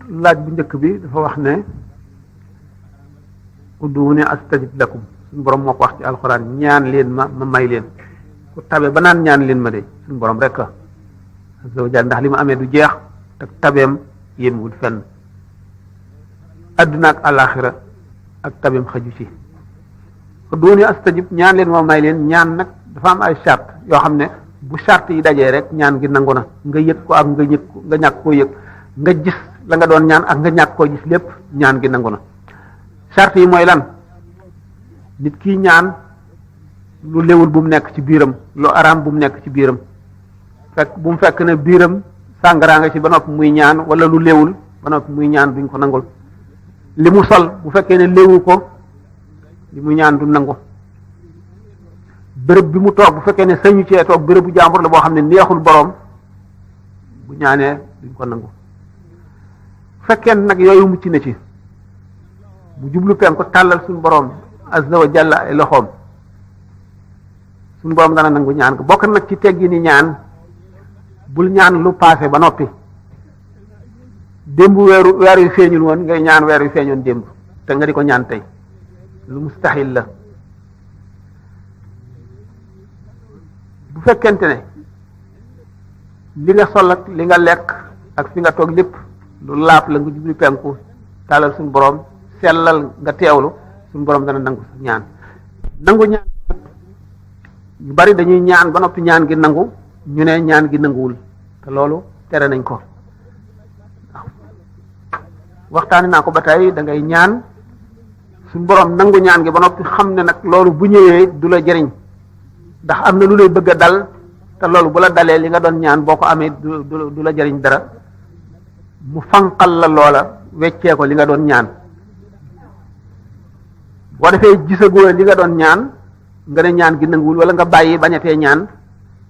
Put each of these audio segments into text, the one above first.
laaj bu njëkk bi dafa wax ne ud'uuni astajib lakum suñu borom moo ko wax ci alxuraan ñaan leen ma may leen ku tabe ba naan ñaan leen ma de suñu borom rek la azza wa jalla ndax li ma amee du jeex te tabeem yéemwul fenn adduna ak alaxira ak tabeem xaju ci ud'uuni astajib ñaan leen ma may leen ñaan nag dafa am ay charte yoo xam ne bu charte yi dajee rek ñaan gi nangu na nga yëg ko ak nga yëg ko nga ñàkk koo yëg nga gis la nga doon ñaan ak nga ñàkk koo gis lépp ñaan gi nangu na charte yi mooy lan nit ki ñaan lu léwul bu mu nekk ci biiram lu araam bu mu nekk ci biiram bu mu fekk ne biiram sàngaraa nga ci ba noppi muy ñaan wala lu léwul ba noppi muy ñaan duñ ko nangul li mu sol bu fekkee ne léwu ko li mu ñaan du nangu béréb bi mu toog bu fekkee ne sañu cee toog béréb bu jàmbur la boo xam ne neexul boroom bu ñaanee duñ ko nangu fekkee nag yooyu mucc na ci bu jublu penku tàllal suñu boroom azza wa jalla ay loxoom suñu boroom dana nangu ñaan ko bokk nag ci teggi ni ñaan bul ñaan lu paase ba noppi démb weer yu feeñul woon ngay ñaan weer yu feeñoon démb te nga di ko ñaan tey lu mustahil la bu fekkente ne li nga sol ak li nga lekk ak fi nga toog lépp lu laap la nga jublu penku tàllal suñu boroom sellal nga teewlu suñu boroom dana nangu sa ñaan nangu ñaan ñu bari dañuy ñaan ba noppi ñaan gi nangu ñu ne ñaan gi nanguwul te loolu tere nañ ko waaw waxtaani naa ko ba tey da ngay ñaan suñu boroom nangu ñaan gi ba noppi xam ne nag loolu bu ñëwee du la jëriñ ndax am na lu lay bëgg a dal te loolu bu la dalee li nga doon ñaan boo ko amee du la jëriñ dara mu fanqal la loola weccee ko li nga doon ñaan boo defee gisagoo li nga doon ñaan nga ne ñaan gi nanguwul wala nga bàyyi bañatee ñaan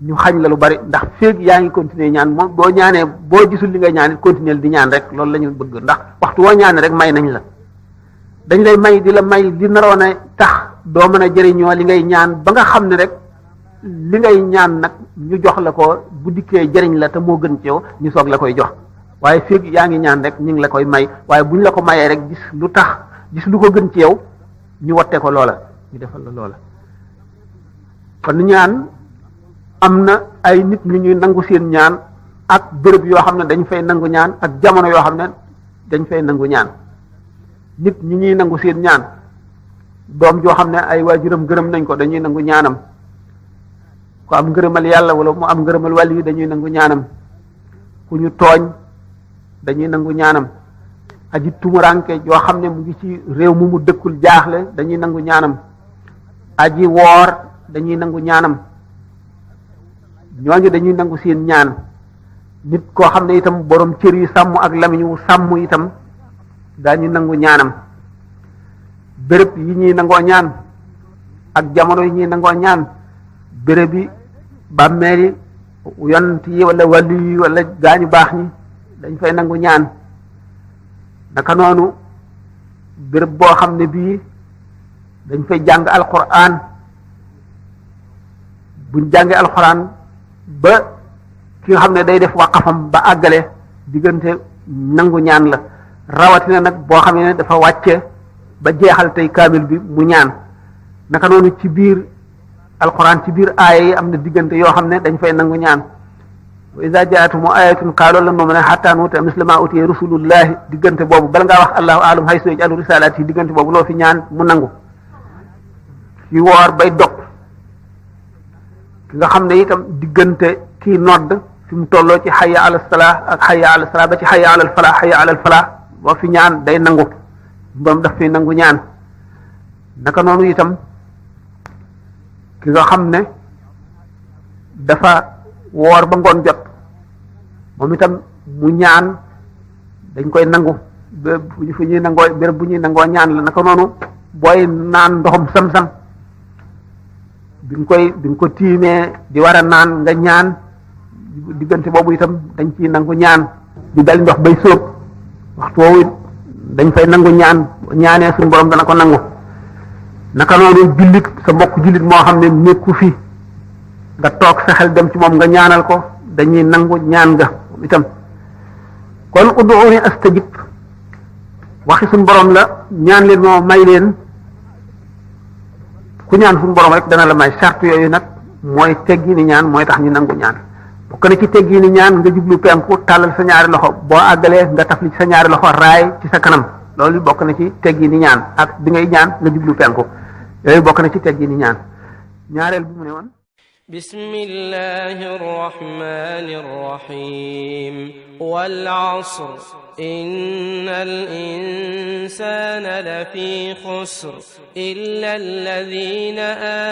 ñu xañ la lu bari ndax féeg yaa ngi continuer ñaan moom boo ñaanee boo gisul li nga ñaan it continuer di ñaan rek loolu la ñu bëgg ndax waxtu woo ñaanee rek may nañ la dañ lay may di la may di naroon a tax doo mën a jëriñoo li ngay ñaan ba nga xam ne rek li ngay ñaan nag ñu jox la ko bu dikkee jëriñ la te moo gën ci yow ñu soog la koy jox waaye féeg yaa ngi ñaan rek ñu ngi la koy may waaye bu ñu la ko mayee rek gis lu tax gis lu ko gën ci yow ñu watte ko loola ñu defal la loola kon ñaan am na ay nit ñu ñuy nangu seen ñaan ak béréb yoo xam ne dañ fay nangu ñaan ak jamono yoo xam ne dañ fay nangu ñaan nit ñi ñuy nangu seen ñaan doom joo xam ne ay waajuram gërëm nañ ko dañuy nangu ñaanam ku am ngërëmal yàlla wala mu am ngërëmal wàll yi dañuy nangu ñaanam ku ñu tooñ dañuy nangu ñaanam aji tumuranke yoo xam ne mu ngi ci réew mu dëkkul jaaxle dañuy nangu ñaanam aji woor dañuy nangu ñaanam ñooñu dañuy nangu seen ñaan nit koo xam ne itam borom cër yi sàmm ak lamiñ wu sàmm itam daañu nangu ñaanam béréb yi ñuy nangoo ñaan ak jamono yi ñuy nangoo ñaan béréb yi bàmmeel yi yonent yi wala wàllu yi wala gaañu baax ñi dañ fay nangu ñaan naka noonu béréb boo xam ne bii dañ fay jàng alquran buñ jàngee alquran ba ki nga xam ne day def waqafam ba àggale diggante nangu ñaan la rawatina nag boo xam ne dafa wàcce ba jeexal tey kaamil bi mu ñaan naka noonu ci biir alquran ci biir aaya yi am na diggante yoo xam ne dañ fay nangu ñaan wa iza jaatuhum ayatun qaalu lan nu'mina hatta nu'ta misla ma utiya rusulullahi diggante boobu bala ngaa wax allahu a'lam haysu yaj'alu risalati diggante boobu loo fi ñaan mu nangu ci woor bay dog ki nga xam ne itam diggante kii nodd fi mu tolloo ci hayya ala salah ak hayya ala salah ba ci hayya ala falah hayya ala falah boo fi ñaan day nangu moom daf fi nangu ñaan naka noonu itam ki nga xam ne dafa woor ba ngoon jot moom itam mu ñaan dañ koy nangu fu ñuy nangoo béréb bu ñuy nangoo ñaan la naka noonu booy naan ndoxum sam-sam bi nga ko tiimee di war a naan nga ñaan diggante boobu itam dañ ciy nangu ñaan di dal ndox bay sóob waxtu woowu dañ fay nangu ñaan ñaanee suñu borom dana ko nangu naka noonu jullit sa mbokk jullit moo xam ne nekku fi nga toog sa xel dem ci moom nga ñaanal ko dañuy nangu ñaan nga itam kon ud'uuni astajib waxi suñ borom la ñaan leen moo may leen ku ñaan suñ borom rek dana la may charte yooyu nag mooy teggi ni ñaan mooy tax ñu nangu ñaan bokk na ci teggi ni ñaan nga jublu penku tàllal sa ñaari loxo boo àggalee nga tafli ci sa ñaari loxo raay ci sa kanam loolu bokk na ci teggi ni ñaan ak bi ngay ñaan nga jublu penku yooyu bokk na ci teggi ni ñaan ñaareel bi mu ne woon bismillahi rrahmani rrahim wal asr innal insana lafi khusr illa alladhina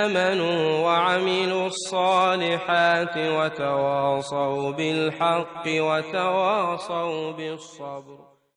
amanu wa amilus salihati wa tawasaw bil haqqi wa tawasaw bis sabr